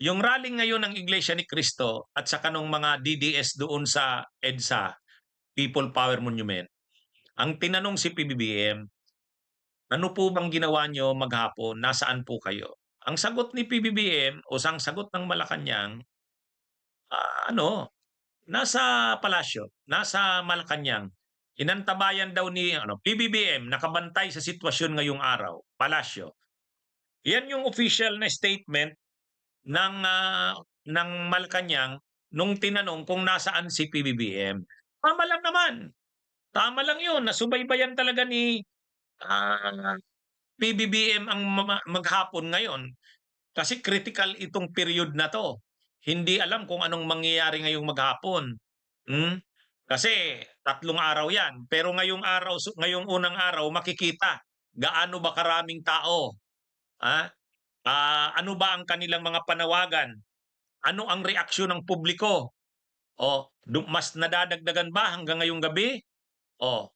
Yung rally ngayon ng Iglesia ni Cristo at saka nung mga DDS doon sa EDSA, People Power Monument, ang tinanong si PBBM, ano po bang ginawa nyo maghapon? Nasaan po kayo? Ang sagot ni PBBM o ang sagot ng Malacanang, nasa palasyo, nasa Malacanang. Inantabayan daw ni PBBM, nakabantay sa sitwasyon ngayong araw, palasyo. Yan yung official na statement ng Malacanang nung tinanong kung nasaan si PBBM. Tama lang naman. Tama lang 'yun, nasubaybayan talaga ni PBBM ang maghapon ngayon kasi critical itong period na 'to. Hindi alam kung anong mangyayari ngayong maghapon. Hmm? Kasi 3 araw 'yan, pero ngayong unang araw makikita gaano ba karaming tao, ah, ano ba ang kanilang mga panawagan? Ano ang reaksyon ng publiko? Mas nadadagdagan ba hanggang ngayong gabi? O,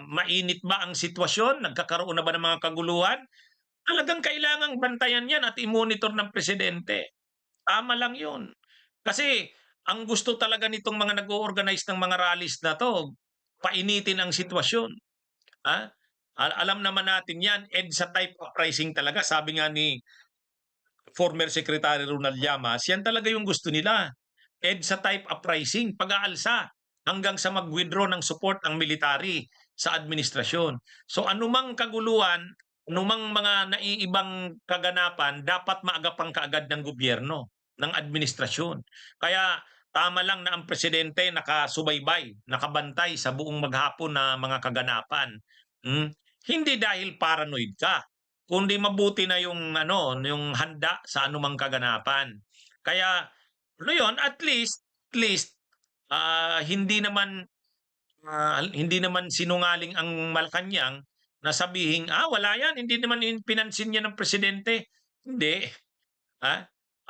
mainit ba ang sitwasyon? Nagkakaroon na ba ng mga kaguluhan? Talagang kailangang bantayan yan at i-monitor ng presidente. Tama lang yun. Kasi ang gusto talaga nitong mga nag-o-organize ng mga rallies na to, painitin ang sitwasyon. Ha? Alam naman natin yan, EDSA type uprising talaga. Sabi nga ni former Secretary Ronald Llamas, yan talaga yung gusto nila. EDSA type uprising, pag-aalsa hanggang sa mag-withdraw ng support ang military sa administrasyon. So anumang kaguluhan, anumang mga naiibang kaganapan, dapat maagapang kaagad ng gobyerno, ng administrasyon. Kaya tama lang na ang presidente nakasubaybay, nakabantay sa buong maghapon na mga kaganapan. Hmm? Hindi dahil paranoid ka, kundi mabuti na yung handa sa anumang kaganapan. Kaya yun, at least hindi naman sinungaling ang Malacanang na sabihin, wala yan, hindi naman pinansin yan ng presidente. Hindi. Ha?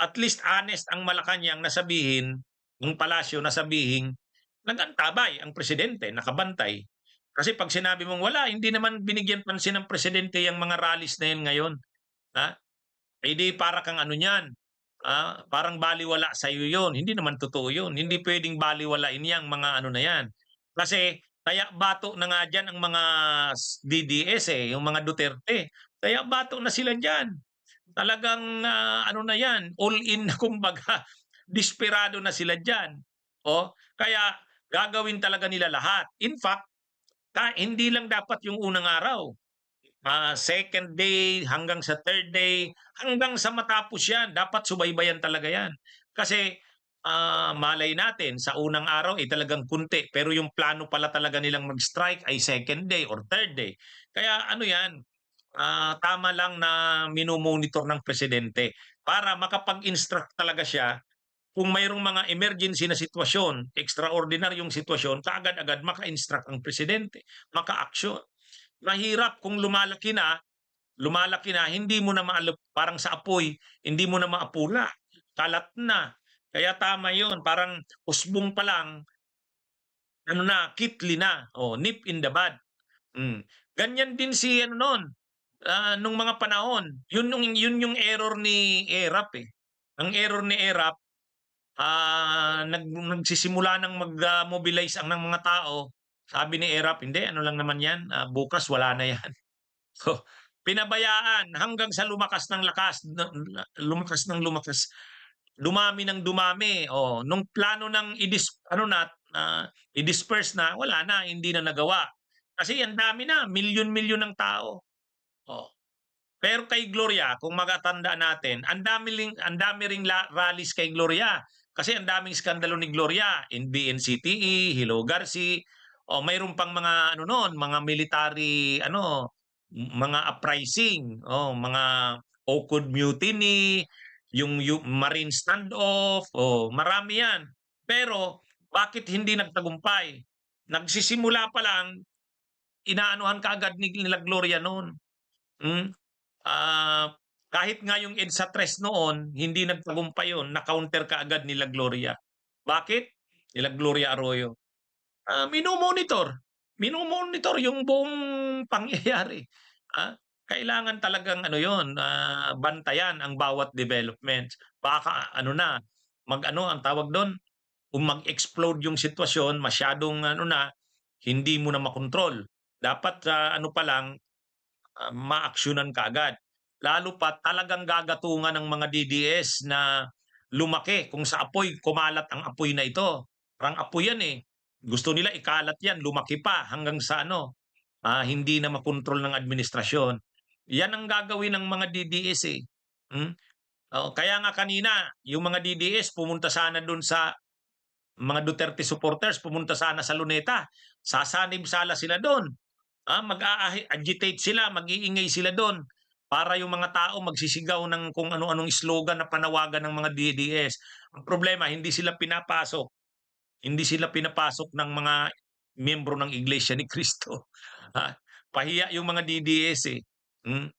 At least honest ang Malacanang na sabihin, ng palasyo na sabihin, nag-antabay ang presidente, nakabantay. Kasi pag sinabi mong wala, hindi naman binigyan pansin ng presidente yung mga rallies na yan ngayon. Ha? Di para kang ano niyan, parang balewala sa iyo 'yon. Hindi naman totoo 'yon. Hindi pwedeng balewalain 'yang mga ano na 'yan. Kasi kaya bato na nga diyan ang mga DDS, yung mga Duterte. Kaya bato na sila diyan. Talagang ano na 'yan, all in na kumbaga. Desperado na sila diyan. Kaya gagawin talaga nila lahat. In fact, hindi lang dapat yung unang araw. Second day hanggang sa third day, hanggang sa matapos yan, dapat subaybayan talaga yan. Kasi malay natin, sa unang araw talagang kunti, pero yung plano pala talaga nilang mag-strike ay second day or third day. Kaya ano yan, tama lang na minomonitor ng presidente para makapag-instruct talaga siya kung mayroong mga emergency na sitwasyon, extraordinaryong sitwasyon, kaagad-agad maka-instruct ang presidente, maka-action. Mahirap kung lumalaki na, hindi mo na parang sa apoy, hindi mo na maapula. Kalat na. Kaya tama 'yon, parang usbong pa lang, kitli na, nip in the bud. Ganyan din si noon, nung mga panahon. Yun yung error ni ERAP, eh. Ang error ni ERAP, nagsisimula ng mag-mobilize ang ng mga tao. Sabi ni ERAP, hindi, ano lang naman yan, bukas wala na yan. So, pinabayaan hanggang sa lumakas ng lumakas, dumami ng dumami. Nung plano ng i-disperse na, wala na, hindi na nagawa. Kasi ang dami na, milyon-milyon ng tao. Pero kay Gloria, kung magatanda natin, ang dami ring rallies kay Gloria. Kasi ang daming skandalo ni Gloria, in BNCTE, Hello Garci, mayroon pang mga mga military mga uprising, mga Ocod Mutiny, yung Marine standoff, marami yan. Pero bakit hindi nagtagumpay? Nagsisimula pa lang, inaanuhan kaagad nila Gloria noon. Kahit nga yung EDSA 3 noon, hindi nagtagumpay yun, na-counter kaagad nila Gloria. Bakit? Nila Gloria Arroyo. Minomonitor yung buong pangyayari. kailangan talagang ano 'yun, bantayan ang bawat development. Baka ano na, mag-ano ang tawag do'n, kung mag-explode yung sitwasyon, masyadong ano na, hindi mo na makontrol. Dapat sa ano pa lang, maaksiyunan kaagad. Lalo pa talagang gagatungan ng mga DDS na lumaki kung sa apoy, kumalat ang apoy na ito. Parang apoy yan, eh. Gusto nila ikalat yan, lumaki pa hanggang sa ano, hindi na makontrol ng administrasyon. Yan ang gagawin ng mga DDS, eh. Hmm? Oo, kaya nga kanina yung mga DDS pumunta sana dun sa mga Duterte supporters, pumunta sana sa Luneta. Sasanib sala sila dun. Mag-agitate sila, mag-iingay sila do'n para yung mga tao magsisigaw ng kung ano-anong slogan na panawagan ng mga DDS. Ang problema hindi sila pinapasok, hindi sila pinapasok ng mga miyembro ng Iglesia ni Cristo. Ah, pahiya yung mga DDS, eh. Hmm,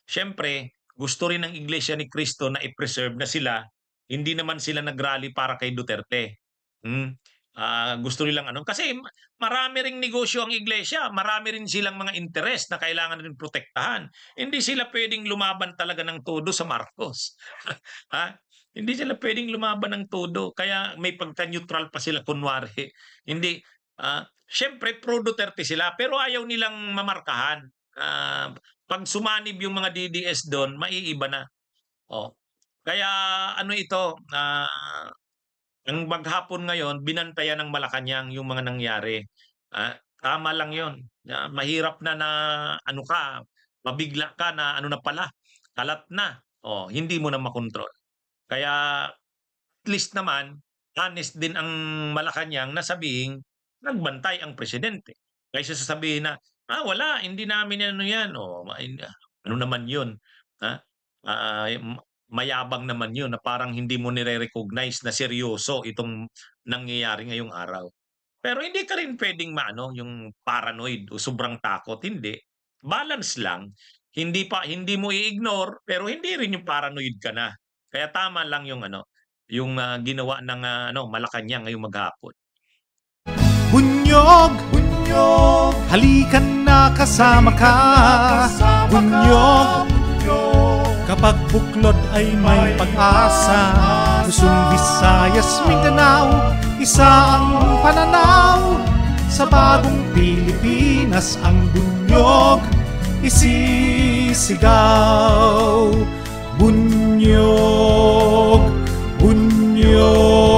siyempre gusto rin ng Iglesia ni Cristo na i-preserve na sila, hindi naman sila nag-rally para kay Duterte. Hmm, gusto nilang ano kasi marami ring negosyo ang iglesia, marami rin silang mga interes na kailangan rin protektahan. Hindi sila puwedeng lumaban talaga ng todo sa Marcos. Ha? Hindi sila puwedeng lumaban ng todo kaya may pagka-neutral pa sila kunwari. Hindi, siyempre pro Duterte sila pero ayaw nilang mamarkahan. 'Pag sumanib yung mga DDS dun maiiba na. Oh, kaya ano ito, ang maghapon ngayon binantayan ng Malacanang yung mga nangyari. Tama lang yon. Mahirap na na ano ka, mabigla ka na ano na pala, kalat na. Oh, hindi mo na makontrol. Kaya at least naman honest din ang Malacanang na sabihing nagbantay ang presidente. Kaysa sasabihin na, wala hindi namin ano yan." Oh, ano naman yun, ha? Mayabang naman yun na parang hindi mo nire-recognize na seryoso itong nangyayari ngayong araw. Pero hindi ka rin puwedeng maano, yung paranoid o sobrang takot, hindi. Balance lang. Hindi mo i-ignore, pero hindi rin yung paranoid ka na. Kaya tama lang yung ano, yung, ginawa ng, Malacanang ngayong maghapon. Bunyog, bunyog, halikan na kasama ka. Bunyog, kapag buklod ay may pag-asa. Luzon, Visayas, Mindanao, isa ang pananaw. Sa bagong Pilipinas ang bunyog isisigaw. Bunyog, bunyog.